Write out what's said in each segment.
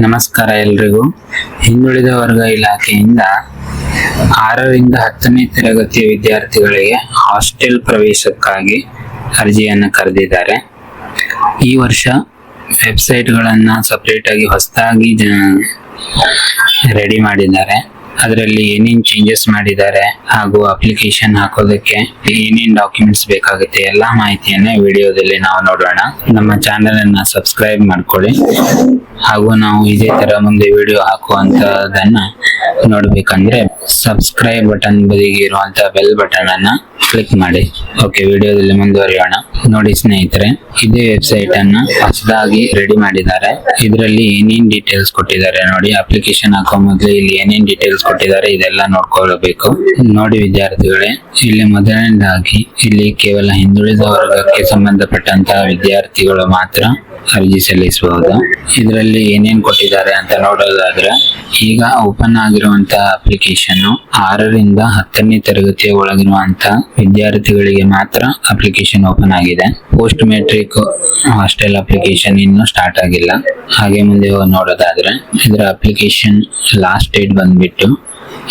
ನಮಸ್ಕಾರ ಎಲ್ರಿಗೂ. ಹಿಂದುಳಿದ ವರ್ಗ ಇಲಾಖೆಯಿಂದ 6ರಿಂದ 10ನೇ ತರಗತಿಯ ವಿದ್ಯಾರ್ಥಿಗಳಿಗೆ ಹಾಸ್ಟೆಲ್ ಪ್ರವೇಶಕ್ಕಾಗಿ ಅರ್ಜಿಯನ್ನು ಕರೆದಿದ್ದಾರೆ. ಈ ವರ್ಷ ವೆಬ್ಸೈಟ್ಗಳನ್ನು ಸಪರೇಟ್ ಆಗಿ ಹೊಸದಾಗಿ ರೆಡಿ ಮಾಡಿದ್ದಾರೆ. ಅದರಲ್ಲಿ ಏನೇನು ಚೇಂಜಸ್ ಮಾಡಿದ್ದಾರೆ ಹಾಗೂ ಅಪ್ಲಿಕೇಶನ್ ಹಾಕೋದಕ್ಕೆ ಏನೇನು ಡಾಕ್ಯುಮೆಂಟ್ಸ್ ಬೇಕಾಗುತ್ತೆ ಎಲ್ಲ ಮಾಹಿತಿಯನ್ನ ವಿಡಿಯೋದಲ್ಲಿ ನಾವು ನೋಡೋಣ. ನಮ್ಮ ಚಾನೆಲ್ ಅನ್ನ ಸಬ್ಸ್ಕ್ರೈಬ್ ಮಾಡ್ಕೊಳ್ಳಿ ಹಾಗೂ ನಾವು ಇದೇ ತರ ಮುಂದೆ ವಿಡಿಯೋ ಹಾಕುವಂತದನ್ನ ನೋಡ್ಬೇಕಂದ್ರೆ ಸಬ್ಸ್ಕ್ರೈಬ್ ಬಟನ್ ಬದಿಗೆ ಇರುವಂತ ಬೆಲ್ ಬಟನ್ ಅನ್ನ ಕ್ಲಿಕ್ ಮಾಡಿ. ಓಕೆ, ವಿಡಿಯೋದಲ್ಲಿ ಮುಂದುವರಿಯೋಣ. ನೋಡಿ ಸ್ನೇಹಿತರೆ, ಇದೇ ವೆಬ್ಸೈಟ್ ಅನ್ನ ಹೊಸದಾಗಿ ರೆಡಿ ಮಾಡಿದ್ದಾರೆ. ಇದರಲ್ಲಿ ಏನೇನ್ ಡೀಟೇಲ್ಸ್ ಕೊಟ್ಟಿದ್ದಾರೆ ನೋಡಿ. ಅಪ್ಲಿಕೇಶನ್ ಹಾಕೋ ಮೊದಲು ಇಲ್ಲಿ ಏನೇನ್ ಡೀಟೇಲ್ಸ್ ಕೊಟ್ಟಿದ್ದಾರೆ ಇದೆಲ್ಲ ನೋಡ್ಕೊಳ್ಬೇಕು. ನೋಡಿ ವಿದ್ಯಾರ್ಥಿಗಳೇ, ಇಲ್ಲಿ ಮೊದಲನೇದಾಗಿ ಇಲ್ಲಿ ಕೇವಲ ಹಿಂದುಳಿದ ವರ್ಗಕ್ಕೆ ಸಂಬಂಧಪಟ್ಟಂತಹ ವಿದ್ಯಾರ್ಥಿಗಳು ಮಾತ್ರ ಅರ್ಜಿ ಸಲ್ಲಿಸಬಹುದು. ಇದರಲ್ಲಿ ಏನೇನ್ ಕೊಟ್ಟಿದ್ದಾರೆ ಅಂತ ನೋಡೋದಾದ್ರೆ, ಈಗ ಓಪನ್ ಆಗಿರುವಂತಹ ಅಪ್ಲಿಕೇಶನ್ 6ರಿಂದ 10ನೇ ತರಗತಿಯ ಒಳಗಿರುವಂತಹ ವಿದ್ಯಾರ್ಥಿಗಳಿಗೆ ಮಾತ್ರ ಅಪ್ಲಿಕೇಶನ್ ಓಪನ್ ಆಗಿದೆ. ಪೋಸ್ಟ್ ಮೆಟ್ರಿಕ್ ಹಾಸ್ಟೆಲ್ ಅಪ್ಲಿಕೇಶನ್ ಇನ್ನೂ ಸ್ಟಾರ್ಟ್ ಆಗಿಲ್ಲ. ಹಾಗೆ ಮುಂದೆ ನೋಡೋದಾದ್ರೆ ಇದರ ಅಪ್ಲಿಕೇಶನ್ ಲಾಸ್ಟ್ ಡೇಟ್ ಬಂದ್ಬಿಟ್ಟು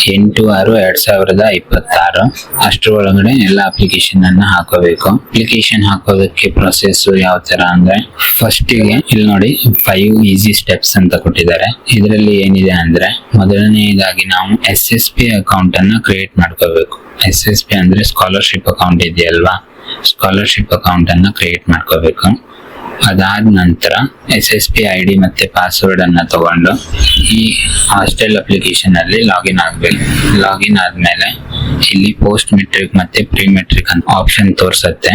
8/6/2026. ಅಷ್ಟರ ಒಳಗಡೆ ಎಲ್ಲ ಅಪ್ಲಿಕೇಶನ್ ಅನ್ನ ಹಾಕೋಬೇಕು. ಅಪ್ಲಿಕೇಶನ್ ಹಾಕೋದಕ್ಕೆ ಪ್ರೊಸೆಸ್ ಯಾವ ತರ ಅಂದ್ರೆ, ಫಸ್ಟ್ ಗೆ ಇಲ್ಲಿ ನೋಡಿ 5 ಈಸಿ ಸ್ಟೆಪ್ಸ್ ಅಂತ ಕೊಟ್ಟಿದ್ದಾರೆ. ಇದರಲ್ಲಿ ಏನಿದೆ ಅಂದ್ರೆ, ಮೊದಲನೆಯದಾಗಿ ನಾವು SSP ಅಕೌಂಟ್ ಅನ್ನ ಕ್ರಿಯೇಟ್ ಮಾಡ್ಕೋಬೇಕು. SSP ಅಂದ್ರೆ ಸ್ಕಾಲರ್ಶಿಪ್ ಅಕೌಂಟ್ ಇದೆಯಲ್ವಾ, ಸ್ಕಾಲರ್ಶಿಪ್ ಅಕೌಂಟ್ ಅನ್ನ ಕ್ರಿಯೇಟ್ ಮಾಡ್ಕೋಬೇಕು. ಅದಾದ ನಂತರ SSP ID ಮತ್ತೆ ಪಾಸ್ವರ್ಡ್ ಅನ್ನ ತಗೊಂಡು ಈ ಹಾಸ್ಟೆಲ್ ಅಪ್ಲಿಕೇಶನ್ ಅಲ್ಲಿ ಲಾಗಿನ್ ಆಗ್ಬೇಕು. ಲಾಗಿನ್ ಆದ್ಮೇಲೆ ಇಲ್ಲಿ ಪೋಸ್ಟ್ ಮೆಟ್ರಿಕ್ ಮತ್ತೆ ಪ್ರೀ ಮೆಟ್ರಿಕ್ ಅಂತ ಆಪ್ಷನ್ ತೋರಿಸುತ್ತೆ.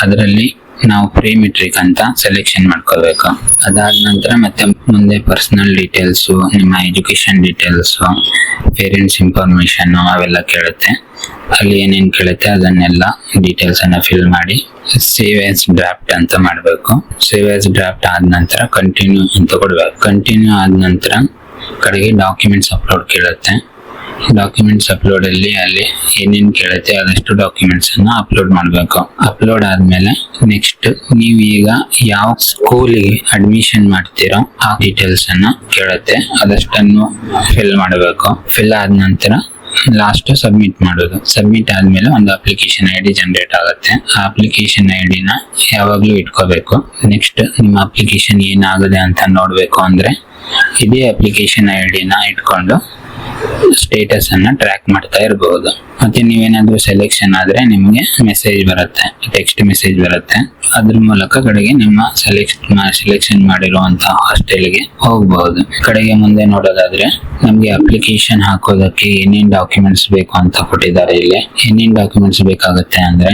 ಅದರಲ್ಲಿ ನಾವು ಪ್ರೀ ಮೆಟ್ರಿಕ್ ಅಂತ ಸೆಲೆಕ್ಷನ್ ಮಾಡ್ಕೋಬೇಕು. ಅದಾದ ನಂತರ ಮತ್ತೆ ಮುಂದೆ ಪರ್ಸನಲ್ ಡೀಟೇಲ್ಸ್, ನಿಮ್ಮ ಎಜುಕೇಶನ್ ಡೀಟೇಲ್ಸ್, ಪೇರೆಂಟ್ಸ್ ಇನ್ಫಾರ್ಮೇಶನ್ ಅವೆಲ್ಲ ಕೇಳುತ್ತೆ. ಅಲ್ಲಿ ಏನೇನು ಕೇಳುತ್ತೆ ಅದನ್ನೆಲ್ಲ ಡೀಟೇಲ್ಸ್ ಅನ್ನ ಫಿಲ್ ಮಾಡಿ ಸೇವ್ ಆಸ್ ಡ್ರಾಫ್ಟ್ ಅಂತ ಮಾಡಬೇಕು. ಸೇವ್ ಆಸ್ ಡ್ರಾಫ್ಟ್ ಆದ ನಂತರ ಕಂಟಿನ್ಯೂ ಅಂತ ಕೊಡ್ಬೇಕು. ಕಂಟಿನ್ಯೂ ಆದ ನಂತರ ಕಡೆಗೆ ಡಾಕ್ಯುಮೆಂಟ್ಸ್ ಅಪ್ಲೋಡ್ ಕೇಳುತ್ತೆ. ಡಾಕ್ಯುಮೆಂಟ್ಸ್ ಅಪ್ಲೋಡ್ ಅಲ್ಲಿ ಏನೇನು ಕೇಳುತ್ತೆ ಅದಷ್ಟು ಡಾಕ್ಯುಮೆಂಟ್ಸ್ ಅನ್ನ ಅಪ್ಲೋಡ್ ಮಾಡಬೇಕು. ಅಪ್ಲೋಡ್ ಆದ್ಮೇಲೆ ನೆಕ್ಸ್ಟ್ ನೀವು ಈಗ ಯಾವ ಸ್ಕೂಲಿಗೆ ಅಡ್ಮಿಷನ್ ಮಾಡ್ತೀರೋ ಆ ಡೀಟೇಲ್ಸ್ ಅನ್ನ ಕೇಳುತ್ತೆ. ಅದಷ್ಟನ್ನು ಫಿಲ್ ಮಾಡಬೇಕು. ಫಿಲ್ ಆದ ನಂತರ ಲಾಸ್ಟ್ ಸಬ್ಮಿಟ್ ಮಾಡೋದು. ಸಬ್ಮಿಟ್ ಆದ್ಮೇಲೆ ಒಂದು ಅಪ್ಲಿಕೇಶನ್ ID ಜನರೇಟ್ ಆಗುತ್ತೆ. ಆ ಅಪ್ಲಿಕೇಶನ್ ID ನ ಯಾವಾಗ್ಲೂ ಇಟ್ಕೋಬೇಕು. ನೆಕ್ಸ್ಟ್ ನಿಮ್ಮ ಅಪ್ಲಿಕೇಶನ್ ಏನಾಗಿದೆ ಅಂತ ನೋಡ್ಬೇಕು ಅಂದ್ರೆ ಇದೇ ಅಪ್ಲಿಕೇಶನ್ ID ನ ಇಟ್ಕೊಂಡು ಸ್ಟೇಟಸ್ ಅನ್ನ ಟ್ರ್ಯಾಕ್ ಮಾಡ್ತಾ ಇರಬಹುದು. ಮತ್ತೆ ನೀವೇನಾದ್ರೂ ಸೆಲೆಕ್ಷನ್ ಆದ್ರೆ ನಿಮಗೆ ಮೆಸೇಜ್ ಬರುತ್ತೆ, ಟೆಕ್ಸ್ಟ್ ಮೆಸೇಜ್ ಬರುತ್ತೆ. ಅದ್ರ ಮೂಲಕ ಕಡೆಗೆ ನಿಮ್ಮ ಸೆಲೆಕ್ಷನ್ ಮಾಡಿರುವಂತಹ ಹಾಸ್ಟೆಲ್ಗೆ ಹೋಗಬಹುದು. ಕಡೆಗೆ ಮುಂದೆ ನೋಡೋದಾದ್ರೆ ನಮ್ಗೆ ಅಪ್ಲಿಕೇಶನ್ ಹಾಕೋದಕ್ಕೆ ಏನೇನ್ ಡಾಕ್ಯುಮೆಂಟ್ಸ್ ಬೇಕು ಅಂತ ಕೊಟ್ಟಿದ್ದಾರೆ. ಇಲ್ಲಿ ಏನೇನ್ ಡಾಕ್ಯುಮೆಂಟ್ಸ್ ಬೇಕಾಗುತ್ತೆ ಅಂದ್ರೆ,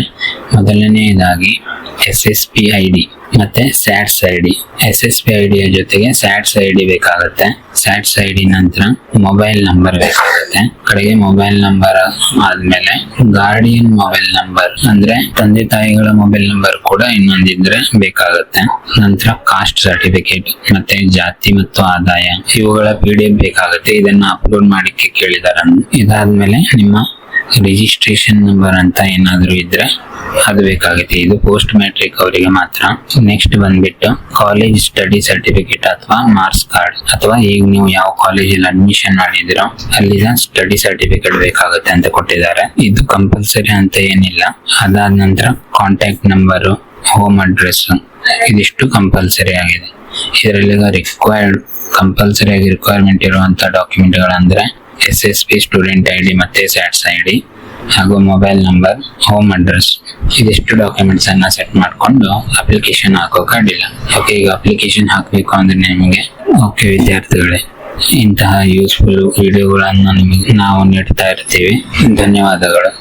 ಮೊದಲನೆಯದಾಗಿ SSP ID ಮತ್ತೆ SATS ID. SSP ID ಜೊತೆಗೆ SATS ID ಬೇಕಾಗುತ್ತೆ. SATS ID ನಂತರ ಮೊಬೈಲ್ ನಂಬರ್ ಬೇಕಾಗುತ್ತೆ. ಕಡೆಗೆ ಮೊಬೈಲ್ ನಂಬರ್ ಆದ್ಮೇಲೆ ಗಾರ್ಡಿಯನ್ ಮೊಬೈಲ್ ನಂಬರ್ ಅಂದ್ರೆ ತಂದೆ ತಾಯಿಗಳ ಮೊಬೈಲ್ ನಂಬರ್ ಕೂಡ ಇನ್ನೊಂದಿದ್ರೆ ಬೇಕಾಗುತ್ತೆ. ನಂತರ ಕಾಸ್ಟ್ ಸರ್ಟಿಫಿಕೇಟ್ ಮತ್ತೆ ಜಾತಿ ಮತ್ತು ಆದಾಯ ಇವುಗಳ PDF ಬೇಕಾಗುತ್ತೆ. ಇದನ್ನ ಅಪ್ಲೋಡ್ ಮಾಡಿಕ್ಕೆ ಕೇಳಿದಾರೆ. ಇದಾದ್ಮೇಲೆ ನಿಮ್ಮ ರಿಜಿಸ್ಟ್ರೇಷನ್ ನಂಬರ್ ಅಂತ ಏನಾದ್ರು ಇದ್ರೆ ಅದು ಬೇಕಾಗುತ್ತೆ. ಇದು ಪೋಸ್ಟ್ ಮ್ಯಾಟ್ರಿಕ್ ಅವರಿಗೆ ಮಾತ್ರ. ನೆಕ್ಸ್ಟ್ ಬಂದ್ಬಿಟ್ಟು ಕಾಲೇಜ್ ಸ್ಟಡಿ ಸರ್ಟಿಫಿಕೇಟ್ ಅಥವಾ ಮಾರ್ಕ್ಸ್ ಕಾರ್ಡ್, ಅಥವಾ ಈಗ ನೀವು ಯಾವ ಕಾಲೇಜಲ್ಲಿ ಅಡ್ಮಿಷನ್ ಮಾಡಿದಿರೋ ಅಲ್ಲಿನ ಸ್ಟಡಿ ಸರ್ಟಿಫಿಕೇಟ್ ಬೇಕಾಗುತ್ತೆ ಅಂತ ಕೊಟ್ಟಿದ್ದಾರೆ. ಇದು ಕಂಪಲ್ಸರಿ ಅಂತ ಏನಿಲ್ಲ. ಅದಾದ ನಂತರ ಕಾಂಟ್ಯಾಕ್ಟ್ ನಂಬರು, ಹೋಮ್ ಅಡ್ರೆಸ್ ಇದಿಷ್ಟು ಕಂಪಲ್ಸರಿ ಆಗಿದೆ. ಇದರಲ್ಲಿ ಕಂಪಲ್ಸರಿ ಆಗಿ ರಿಕ್ವೈರ್ಮೆಂಟ್ ಇರುವಂತ ಡಾಕ್ಯುಮೆಂಟ್ ಗಳಂದ್ರೆ SSP ಸ್ಟೂಡೆಂಟ್ ID ಮತ್ತೆ SATS ID ಹಾಗೂ ಮೊಬೈಲ್ ನಂಬರ್, ಹೋಮ್ ಅಡ್ರೆಸ್ ಇದಿಷ್ಟು ಡಾಕ್ಯುಮೆಂಟ್ಸ್ ಅನ್ನ ಸೆಟ್ ಮಾಡ್ಕೊಂಡು ಅಪ್ಲಿಕೇಶನ್ ಹಾಕೋಕೆ ಅಡ್ಡಿಲ್ಲ. ಓಕೆ, ಈಗ ಅಪ್ಲಿಕೇಶನ್ ಹಾಕಬೇಕು ಅಂದ್ರೆ ನಿಮಗೆ ಓಕೆ ವಿದ್ಯಾರ್ಥಿಗಳೇ, ಇಂತಹ ಯೂಸ್ಫುಲ್ ವಿಡಿಯೋಗಳನ್ನು ನಿಮಗೆ ನಾವು ನೀಡ್ತಾ ಇರ್ತೀವಿ. ಧನ್ಯವಾದಗಳು.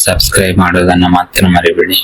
ಸಬ್ಸ್ಕ್ರೈಬ್ ಮಾಡೋದನ್ನ ಮಾತ್ರ ಮರಿಬೇಡಿ.